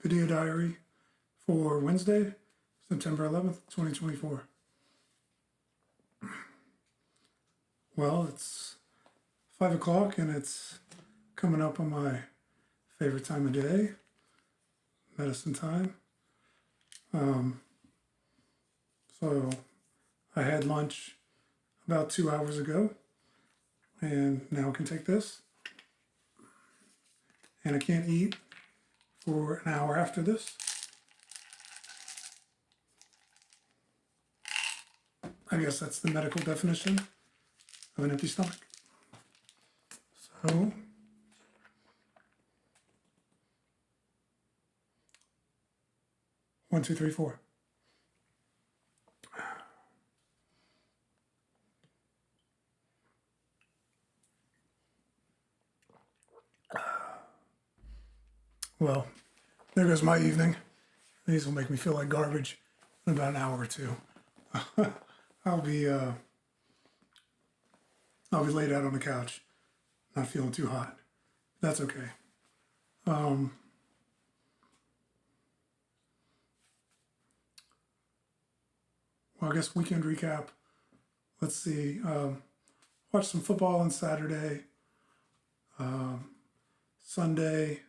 Video diary for Wednesday, September 11th, 2024. Well, it's 5 o'clock and it's coming up on my favorite time of day, medicine time. So I had lunch about 2 hours ago and now I can take this. And I can't eat for an hour after this. I guess that's the medical definition of an empty stomach. So, one, two, three, four. Well, there goes my evening. These will make me feel like garbage in about an hour or two. I'll be laid out on the couch, not feeling too hot. That's okay. Well, I guess weekend recap. Let's see. Watched some football on Saturday. Sunday,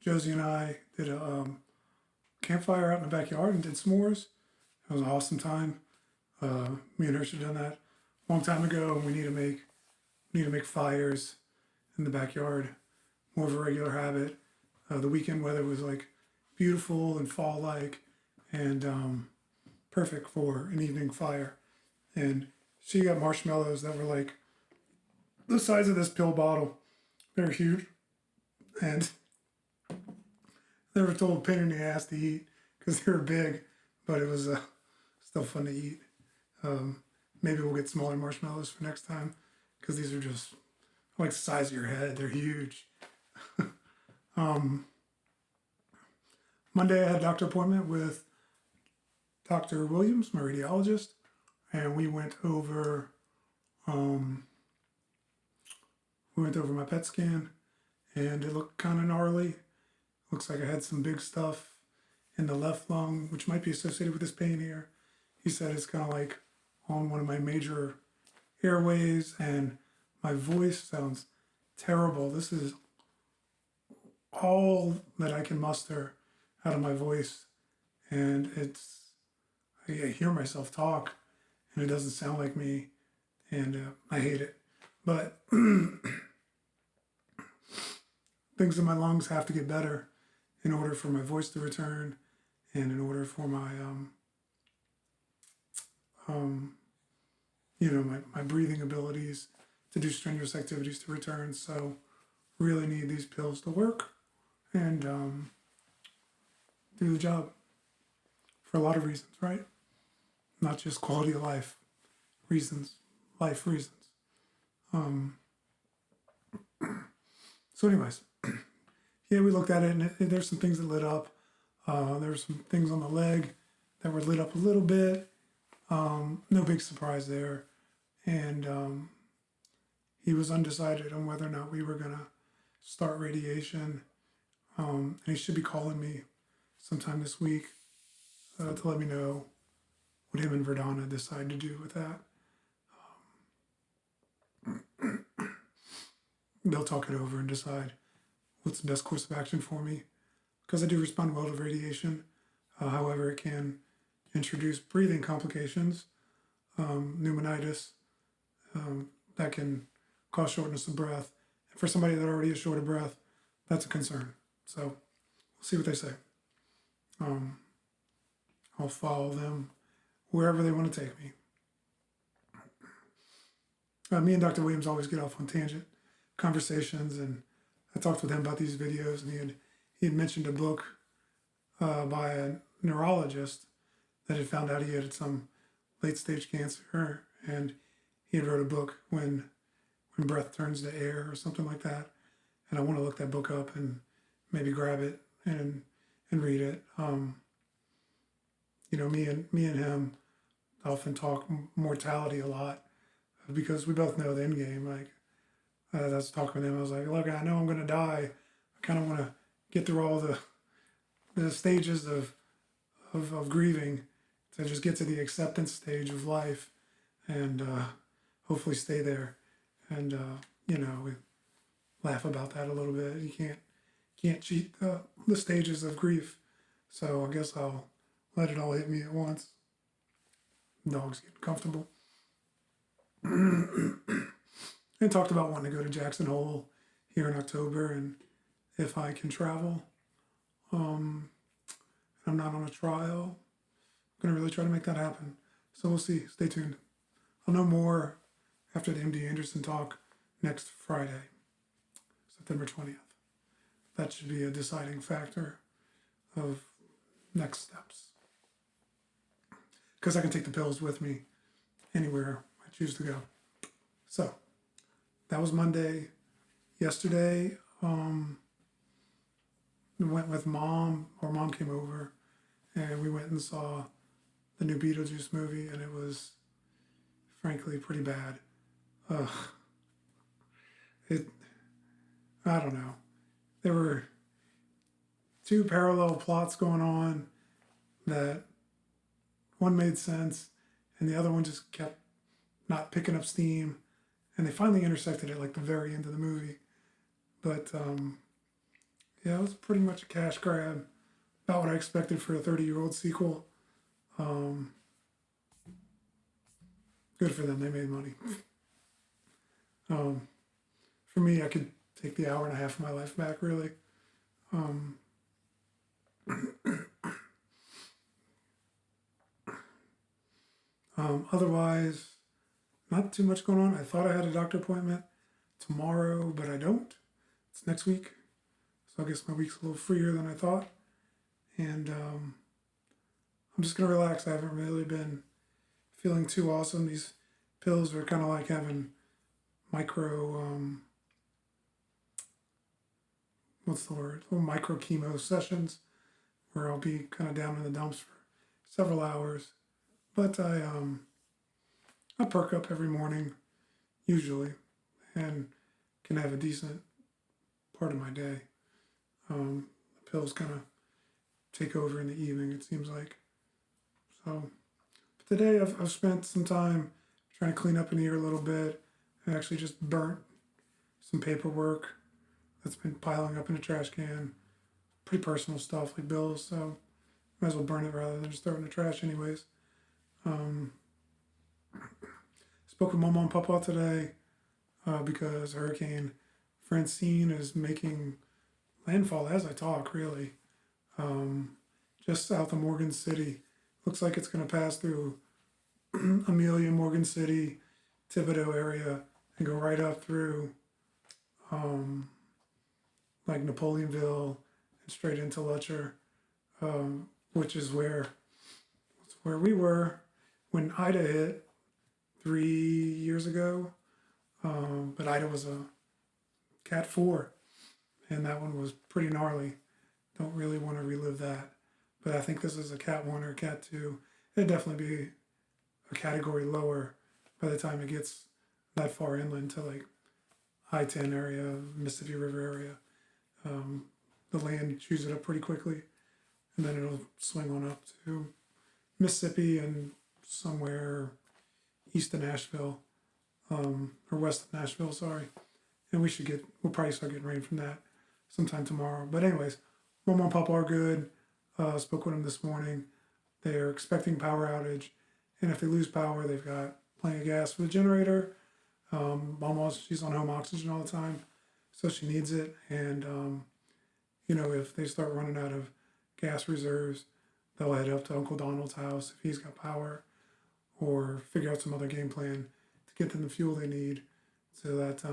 Josie and I did a campfire out in the backyard and did s'mores. It was an awesome time. Me and her should have done that a long time ago. We need to make fires in the backyard, more of a regular habit. The weekend weather was like beautiful and fall-like and perfect for an evening fire. And she got marshmallows that were like the size of this pill bottle. They're huge. And they were told pain in the ass to eat because they were big, but it was still fun to eat. Maybe we'll get smaller marshmallows for next time because these are just like the size of your head. They're huge. Monday I had a doctor appointment with Dr. Williams, my radiologist, and we went over my PET scan, and it looked kind of gnarly. Looks like I had some big stuff in the left lung, which might be associated with this pain here. He said it's kind of like on one of my major airways, and my voice sounds terrible. This is all that I can muster out of my voice, and I hear myself talk, and it doesn't sound like me, and I hate it. But things in my lungs have to get better in order for my voice to return and in order for my my breathing abilities to do strenuous activities to return. So really need these pills to work and do the job for a lot of reasons, right? Not just quality of life reasons, life reasons. So anyways, yeah, we looked at it and there's some things that lit up. There's some things on the leg that were lit up a little bit. No big surprise there. And he was undecided on whether or not we were gonna start radiation. And he should be calling me sometime this week to let me know what him and Verdana decide to do with that. They'll talk it over and decide what's the best course of action for me, because I do respond well to radiation. However, it can introduce breathing complications, pneumonitis, that can cause shortness of breath. And for somebody that already is short of breath, that's a concern. So we'll see what they say. I'll follow them wherever they want to take me. Me and Dr. Williams always get off on tangent conversations, and I talked with him about these videos, and he had mentioned a book by a neurologist that had found out he had some late stage cancer, and he had wrote a book when breath turns to air or something like that. And I want to look that book up and maybe grab it and read it. Me and him often talk mortality a lot because we both know the end game. Like, that's talking with him. I was like, look, I know I'm going to die. I kind of want to get through all the the stages of grieving to just get to the acceptance stage of life and hopefully stay there. And, we laugh about that a little bit. You can't cheat the stages of grief. So I guess I'll let it all hit me at once. Dog's getting comfortable. And talked about wanting to go to Jackson Hole here in October and if I can travel. I'm not on a trial. I'm going to really try to make that happen. So we'll see. Stay tuned. I'll know more after the MD Anderson talk next Friday, September 20th. That should be a deciding factor of next steps. Because I can take the pills with me anywhere I choose to go. So that was Monday. Yesterday, we went with mom, or mom came over, and we went and saw the new Beetlejuice movie, and it was frankly pretty bad. I don't know. There were two parallel plots going on that one made sense and the other one just kept not picking up steam, and they finally intersected at like the very end of the movie. But it was pretty much a cash grab, about what I expected for a 30-year-old sequel. Good for them, they made money. For me, I could take the hour and a half of my life back, really. Otherwise, not too much going on. I thought I had a doctor appointment tomorrow, but I don't. It's next week. So I guess my week's a little freer than I thought. And I'm just going to relax. I haven't really been feeling too awesome. These pills are kind of like having micro, little micro chemo sessions where I'll be kind of down in the dumps for several hours. But I perk up every morning, usually, and can have a decent part of my day. The pills kind of take over in the evening, it seems like. So, but today I've spent some time trying to clean up in here a little bit. I actually just burnt some paperwork that's been piling up in a trash can. Pretty personal stuff like bills, so might as well burn it rather than just throw it in the trash anyways. Spoke with Mama and Papa today because Hurricane Francine is making landfall as I talk, really. Just south of Morgan City. Looks like it's going to pass through Amelia, Morgan City, Thibodaux area, and go right up through like Napoleonville and straight into Letcher, which is where we were when Ida hit 3 years ago. But Ida was a Cat 4, and that one was pretty gnarly. Don't really want to relive that. But I think this is a Cat 1 or a Cat 2. It'd definitely be a category lower by the time it gets that far inland to like I-10 area, Mississippi River area. The land chews it up pretty quickly, and then it'll swing on up to Mississippi and somewhere east of Nashville, or west of Nashville, sorry. And we'll probably start getting rain from that sometime tomorrow. But anyways, Mama and Papa are good. Spoke with them this morning. They're expecting power outage, and if they lose power, they've got plenty of gas for the generator. Mama, she's on home oxygen all the time, so she needs it. And if they start running out of gas reserves, they'll head up to Uncle Donald's house if he's got power, or figure out some other game plan to get them the fuel they need so that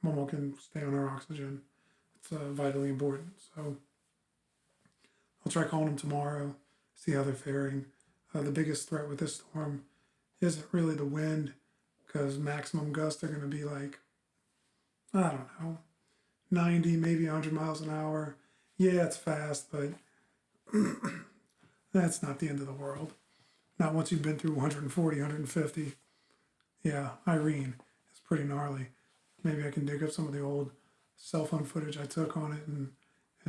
Momo can stay on her oxygen. It's vitally important. So I'll try calling them tomorrow, see how they're faring. The biggest threat with this storm isn't really the wind, because maximum gusts are going to be like, I don't know, 90, maybe 100 miles an hour. Yeah, it's fast, but that's not the end of the world. Not once you've been through 140, 150. Yeah, Irene is pretty gnarly. Maybe I can dig up some of the old cell phone footage I took on it and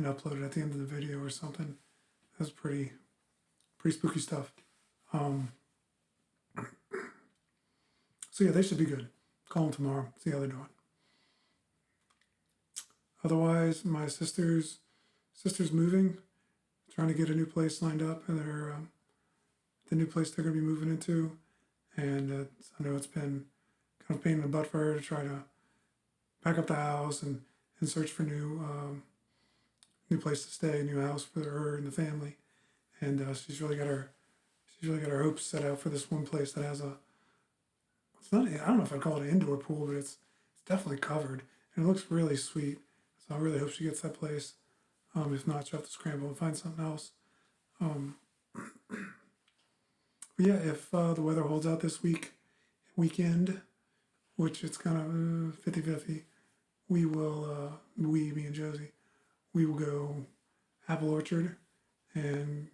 and upload it at the end of the video or something. That's pretty spooky stuff. So yeah, they should be good. Call them tomorrow, see how they're doing. Otherwise, my sister's moving, trying to get a new place lined up, and they're the new place they're going to be moving into. And I know it's been kind of pain in the butt for her to try to pack up the house and search for new place to stay, new house for her and the family. And she's really got her hopes set out for this one place that has I don't know if I'd call it an indoor pool, but it's definitely covered and it looks really sweet. So I really hope she gets that place. If not, she'll have to scramble and find something else. But yeah, if the weather holds out this weekend, which it's kind of 50-50, me and Josie, we will go apple orchard and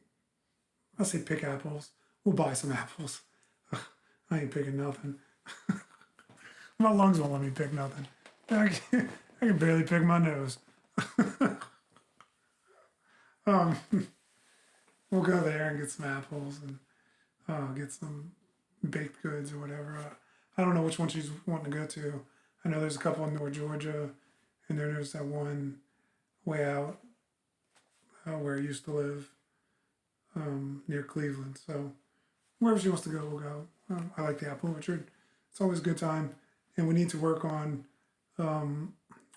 I'll say pick apples. We'll buy some apples. I ain't picking nothing. My lungs won't let me pick nothing. I can barely pick my nose. We'll go there and get some apples and get some baked goods or whatever. I don't know which one she's wanting to go to. I know there's a couple in North Georgia, and there's that one way out where I used to live near Cleveland. So wherever she wants to go, we'll go. I like the apple orchard. It's always a good time, and we need to work on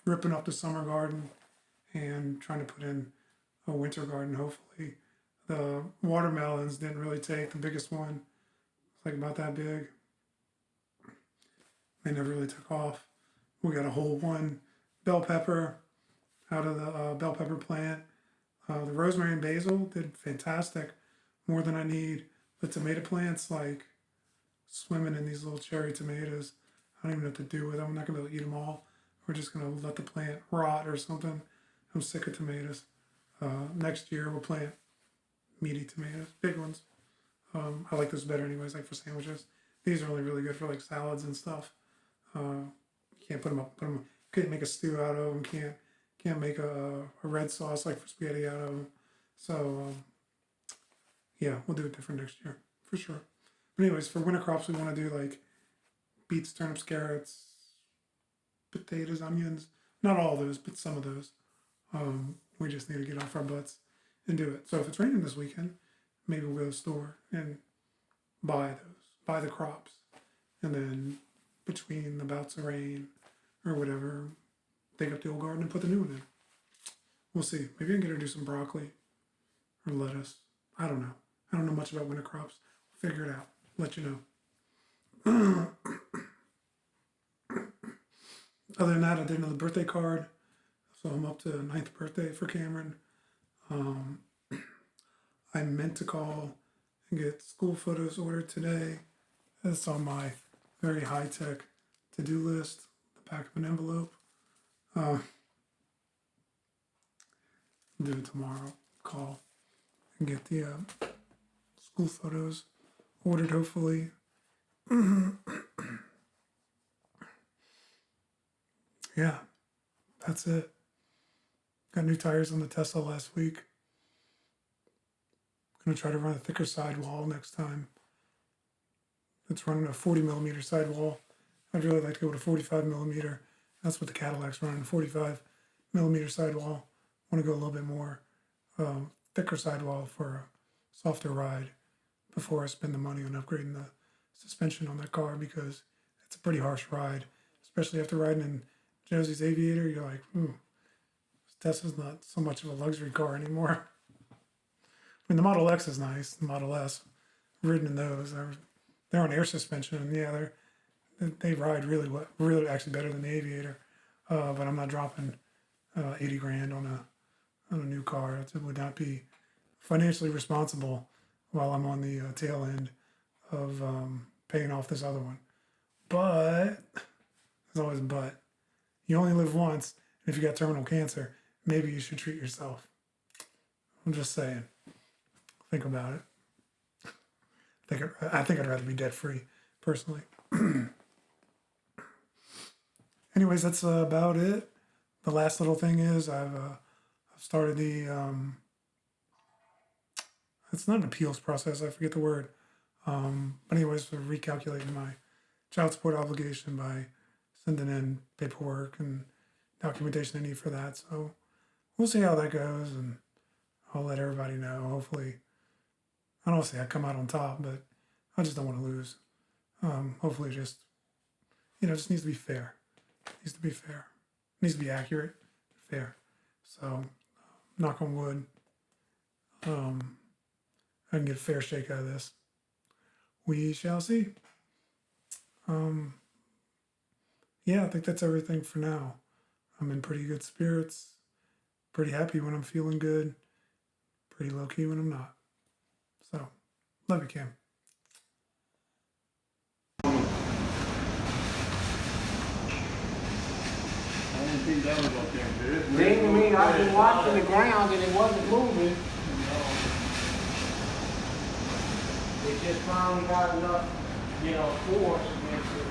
ripping up the summer garden and trying to put in a winter garden, hopefully. The watermelons didn't really take. The biggest one was like about that big. They never really took off. We got a whole one bell pepper out of the bell pepper plant. The rosemary and basil did fantastic, more than I need. The tomato plants, like swimming in these little cherry tomatoes. I don't even know what to do with them. I'm not gonna be able to eat them all. We're just gonna let the plant rot or something. I'm sick of tomatoes. Next year we'll plant meaty tomatoes, big ones. I like those better anyways, like for sandwiches. These are only really good for like salads and stuff. You can't put them up. Can't make a stew out of them. Can't make a red sauce like for spaghetti out of them. So yeah, we'll do it different next year for sure. But anyways, for winter crops, we want to do like beets, turnips, carrots, potatoes, onions. Not all of those, but some of those. We just need to get off our butts and do it. So if it's raining this weekend, maybe we'll go to the store and buy the crops. And then between the bouts of rain or whatever, dig up the old garden and put the new one in. We'll see. Maybe I can get her to do some broccoli or lettuce. I don't know. I don't know much about winter crops. We'll figure it out. Let you know. Other than that, I did another birthday card. So I'm up to 9th birthday for Cameron. I meant to call and get school photos ordered today. That's on my very high-tech to-do list, the back of an envelope. Do it tomorrow. Call and get the school photos ordered, hopefully. Yeah, that's it. Got new tires on the Tesla last week. Gonna try to run a thicker sidewall next time. It's running a 40 millimeter sidewall. I'd really like to go with a 45 millimeter. That's what the Cadillac's running, 45 millimeter sidewall. Want to go a little bit more thicker sidewall for a softer ride before I spend the money on upgrading the suspension on that car, because it's a pretty harsh ride, especially after riding in Josie's Aviator. You're like, Tesla's not so much of a luxury car anymore. I mean, the Model X is nice. The Model S, I've ridden in those. They're on air suspension, and yeah, they ride really well, really actually better than the Aviator. But I'm not dropping $80,000 on a new car. It would not be financially responsible while I'm on the tail end of paying off this other one. But there's always a but. You only live once, and if you got terminal cancer, maybe you should treat yourself. I'm just saying. Think about it. I think I'd rather be debt free, personally. Anyways, that's about it. The last little thing is I've I've started it's not an appeals process, I forget the word. But anyways, for recalculating my child support obligation by sending in paperwork and documentation I need for that. So we'll see how that goes, and I'll let everybody know. Hopefully, I don't want to say I come out on top, but I just don't want to lose. Hopefully, just just needs to be fair. Needs to be fair. Needs to be accurate, fair. So, knock on wood. I can get a fair shake out of this. We shall see. Yeah, I think that's everything for now. I'm in pretty good spirits. Pretty happy when I'm feeling good. Pretty low key when I'm not. So, love you, Cam. I didn't think that was up there, dude. Seemed to me, I've been watching the ground and it wasn't moving. It just finally got enough, force against it.